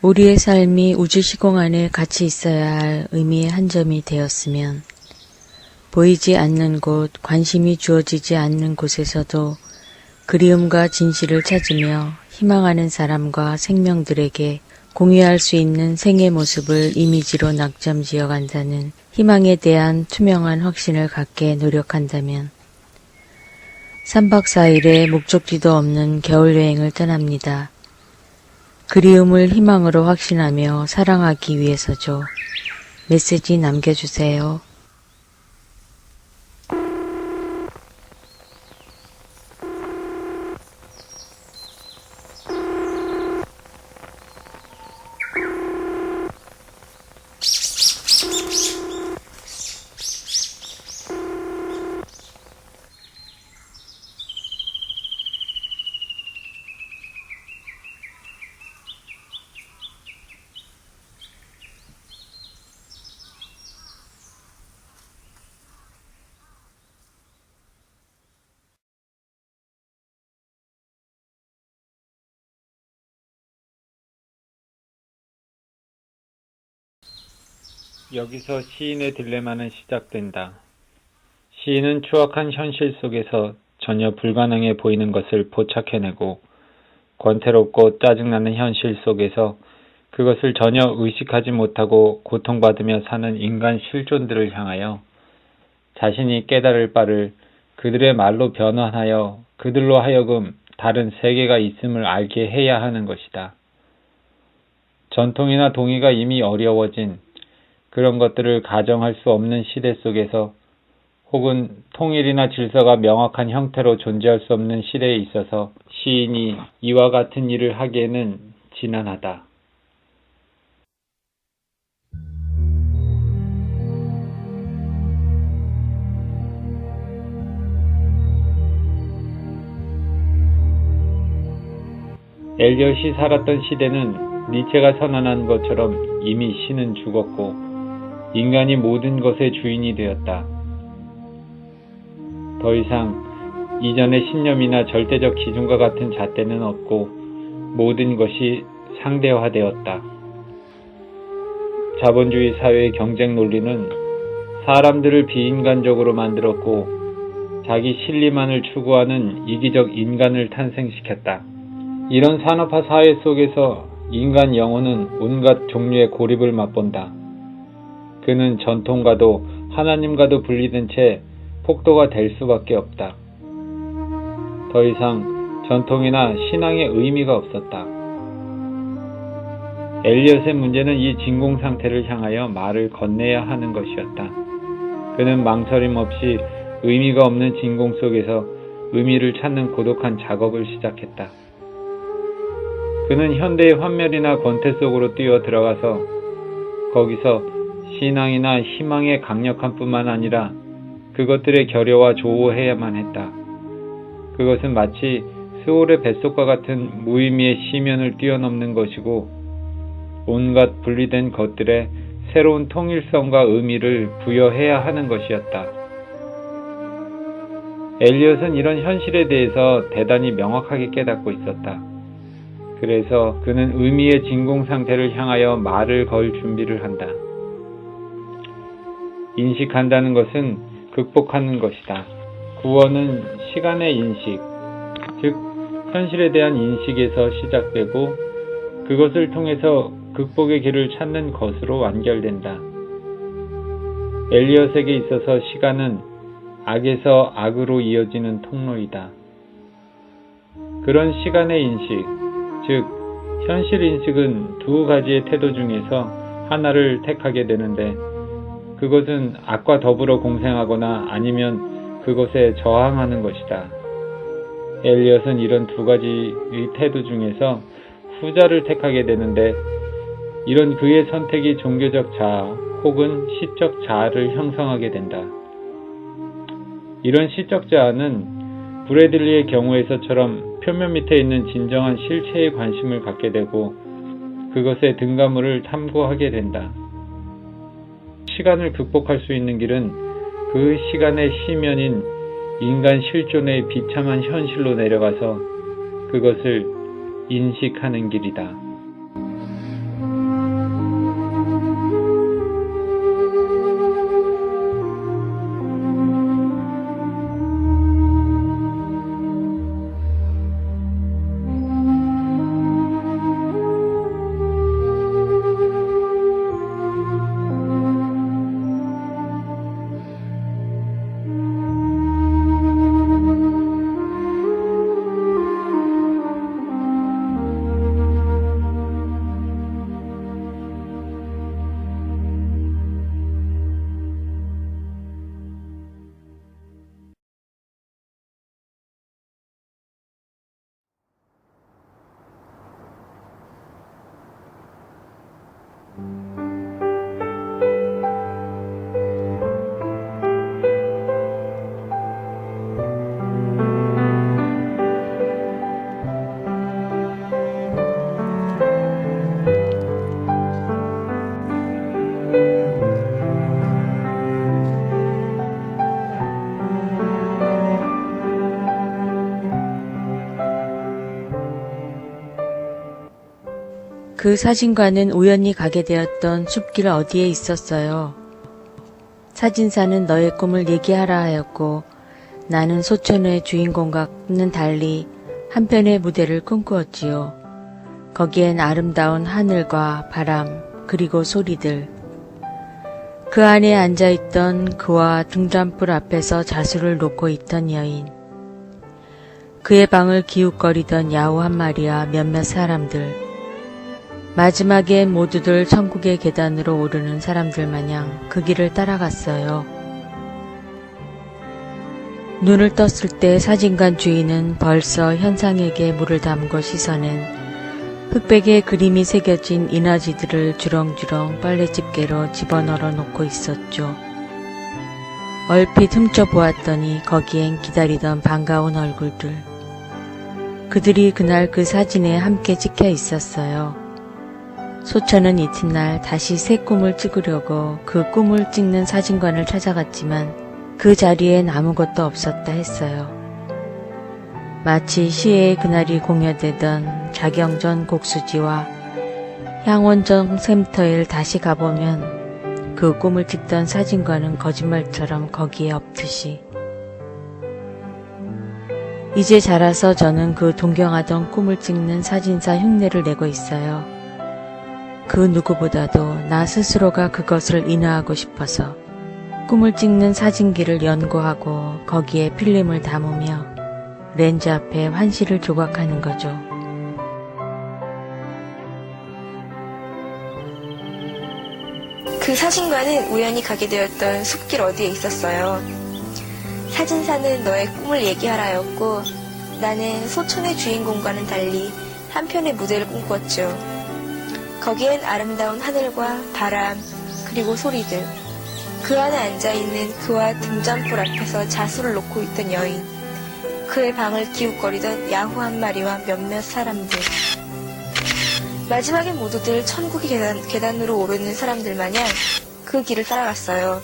우리의 삶이 우주 시공 안에 같이 있어야 할 의미의 한 점이 되었으면 보이지 않는 곳, 관심이 주어지지 않는 곳에서도 그리움과 진실을 찾으며 희망하는 사람과 생명들에게 공유할 수 있는 생의 모습을 이미지로 낙점지어 간다는 희망에 대한 투명한 확신을 갖게 노력한다면 3박 4일의 목적지도 없는 겨울여행을 떠납니다. 그리움을 희망으로 확신하며 사랑하기 위해서죠. 메시지 남겨주세요. 여기서 시인의 딜레마는 시작된다. 시인은 추악한 현실 속에서 전혀 불가능해 보이는 것을 포착해내고 권태롭고 짜증나는 현실 속에서 그것을 전혀 의식하지 못하고 고통받으며 사는 인간 실존들을 향하여 자신이 깨달을 바를 그들의 말로 변환하여 그들로 하여금 다른 세계가 있음을 알게 해야 하는 것이다. 전통이나 동의가 이미 어려워진 그런 것들을 가정할 수 없는 시대 속에서 혹은 통일이나 질서가 명확한 형태로 존재할 수 없는 시대에 있어서 시인이 이와 같은 일을 하기에는 지난하다. 엘리엇이 살았던 시대는 니체가 선언한 것처럼 이미 신은 죽었고 인간이 모든 것의 주인이 되었다. 더 이상 이전의 신념이나 절대적 기준과 같은 잣대는 없고 모든 것이 상대화되었다. 자본주의 사회의 경쟁 논리는 사람들을 비인간적으로 만들었고 자기 실리만을 추구하는 이기적 인간을 탄생시켰다. 이런 산업화 사회 속에서 인간 영혼은 온갖 종류의 고립을 맛본다. 그는 전통과도 하나님과도 분리된 채 폭도가 될 수밖에 없다. 더 이상 전통이나 신앙의 의미가 없었다. 엘리엇의 문제는 이 진공 상태를 향하여 말을 건네야 하는 것이었다. 그는 망설임 없이 의미가 없는 진공 속에서 의미를 찾는 고독한 작업을 시작했다. 그는 현대의 환멸이나 권태 속으로 뛰어 들어가서 거기서 신앙이나 희망의 강력함 뿐만 아니라 그것들의 결여와 조호해야만 했다. 그것은 마치 스올의 뱃속과 같은 무의미의 시면을 뛰어넘는 것이고 온갖 분리된 것들에 새로운 통일성과 의미를 부여해야 하는 것이었다. 엘리엇은 이런 현실에 대해서 대단히 명확하게 깨닫고 있었다. 그래서 그는 의미의 진공 상태를 향하여 말을 걸 준비를 한다. 인식한다는 것은 극복하는 것이다. 구원은 시간의 인식, 즉 현실에 대한 인식에서 시작되고 그것을 통해서 극복의 길을 찾는 것으로 완결된다. 엘리엇에게 있어서 시간은 악에서 악으로 이어지는 통로이다. 그런 시간의 인식, 즉 현실 인식은 두 가지의 태도 중에서 하나를 택하게 되는데 그것은 악과 더불어 공생하거나 아니면 그것에 저항하는 것이다. 엘리엇은 이런 두 가지의 태도 중에서 후자를 택하게 되는데 이런 그의 선택이 종교적 자아 혹은 시적 자아를 형성하게 된다. 이런 시적 자아는 브래들리의 경우에서처럼 표면 밑에 있는 진정한 실체에 관심을 갖게 되고 그것의 등가물을 탐구하게 된다. 시간을 극복할 수 있는 길은 그 시간의 시면인 인간 실존의 비참한 현실로 내려가서 그것을 인식하는 길이다. 그 사진관은 우연히 가게 되었던 숲길 어디에 있었어요. 사진사는 너의 꿈을 얘기하라 하였고 나는 소천의 주인공과는 달리 한편의 무대를 꿈꾸었지요. 거기엔 아름다운 하늘과 바람 그리고 소리들. 그 안에 앉아있던 그와 등잔불 앞에서 자수를 놓고 있던 여인. 그의 방을 기웃거리던 야후 한 마리와 몇몇 사람들. 마지막엔 모두들 천국의 계단으로 오르는 사람들 마냥 그 길을 따라갔어요. 눈을 떴을 때 사진관 주인은 벌써 현상에게 물을 담고 씻어낸 흑백의 그림이 새겨진 인화지들을 주렁주렁 빨래집게로 집어넣어 놓고 있었죠. 얼핏 훔쳐보았더니 거기엔 기다리던 반가운 얼굴들. 그들이 그날 그 사진에 함께 찍혀 있었어요. 소천은 이튿날 다시 새 꿈을 찍으려고 그 꿈을 찍는 사진관을 찾아갔지만 그 자리엔 아무것도 없었다 했어요. 마치 시의 그날이 공여되던 자경전 곡수지와 향원정 샘터에 다시 가보면 그 꿈을 찍던 사진관은 거짓말처럼 거기에 없듯이. 이제 자라서 저는 그 동경하던 꿈을 찍는 사진사 흉내를 내고 있어요. 그 누구보다도 나 스스로가 그것을 인화하고 싶어서 꿈을 찍는 사진기를 연구하고 거기에 필름을 담으며 렌즈 앞에 환시를 조각하는 거죠. 그 사진관은 우연히 가게 되었던 숲길 어디에 있었어요. 사진사는 너의 꿈을 얘기하라였고 나는 소천의 주인공과는 달리 한편의 무대를 꿈꿨죠. 거기엔 아름다운 하늘과 바람 그리고 소리들. 그 안에 앉아있는 그와 등잔불 앞에서 자수를 놓고 있던 여인. 그의 방을 기웃거리던 야후 한 마리와 몇몇 사람들. 마지막에 모두들 천국의 계단으로 오르는 사람들 마냥 그 길을 따라갔어요.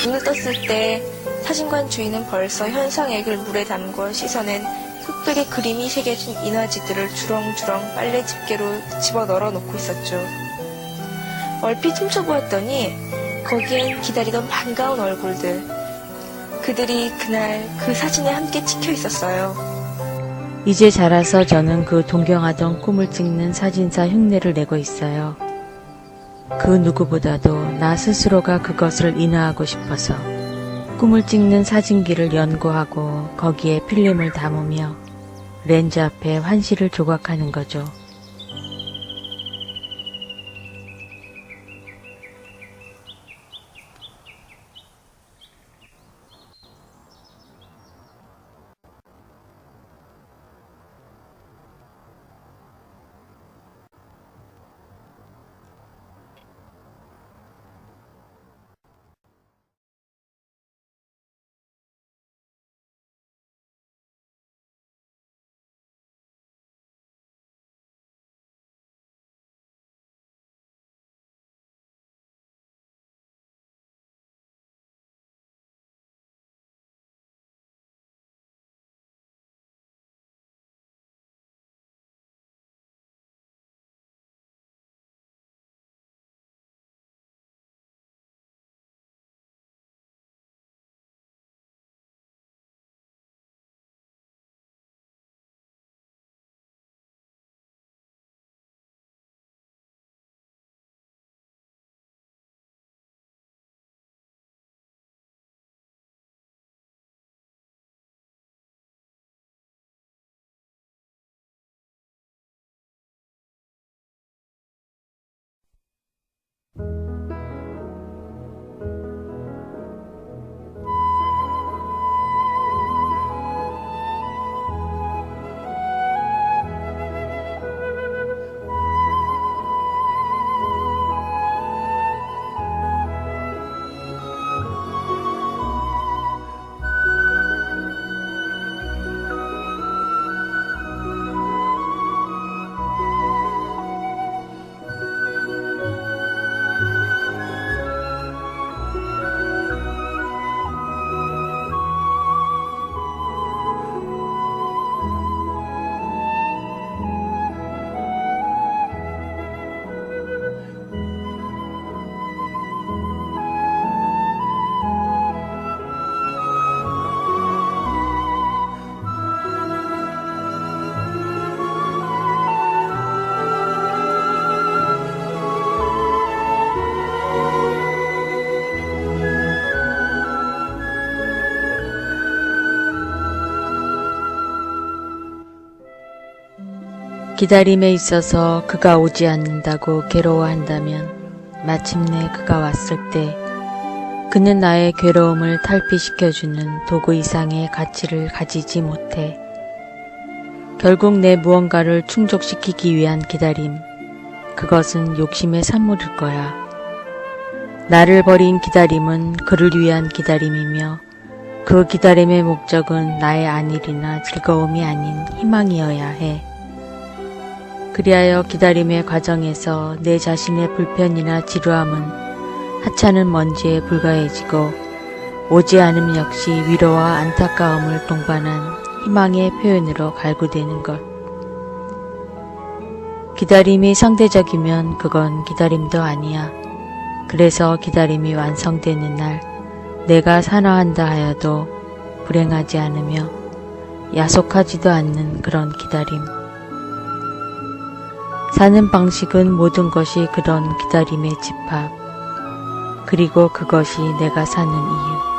눈을 떴을 때 사진관 주인은 벌써 현상액을 물에 담궈 씻어낸 흑백의 그림이 새겨진 인화지들을 주렁주렁 빨래 집게로 집어넣어 놓고 있었죠. 얼핏 훔쳐보았더니 거기엔 기다리던 반가운 얼굴들. 그들이 그날 그 사진에 함께 찍혀 있었어요. 이제 자라서 저는 그 동경하던 꿈을 찍는 사진사 흉내를 내고 있어요. 그 누구보다도 나 스스로가 그것을 인화하고 싶어서 꿈을 찍는 사진기를 연구하고 거기에 필름을 담으며 렌즈 앞에 환시를 조각하는 거죠. 기다림에 있어서 그가 오지 않는다고 괴로워한다면 마침내 그가 왔을 때 그는 나의 괴로움을 탈피시켜주는 도구 이상의 가치를 가지지 못해. 결국 내 무언가를 충족시키기 위한 기다림, 그것은 욕심의 산물일 거야. 나를 버린 기다림은 그를 위한 기다림이며 그 기다림의 목적은 나의 안일이나 즐거움이 아닌 희망이어야 해. 그리하여 기다림의 과정에서 내 자신의 불편이나 지루함은 하찮은 먼지에 불과해지고 오지 않음 역시 위로와 안타까움을 동반한 희망의 표현으로 갈구되는 것. 기다림이 상대적이면 그건 기다림도 아니야. 그래서 기다림이 완성되는 날 내가 산화한다 하여도 불행하지 않으며 야속하지도 않는 그런 기다림. 사는 방식은 모든 것이 그런 기다림의 집합. 그리고 그것이 내가 사는 이유.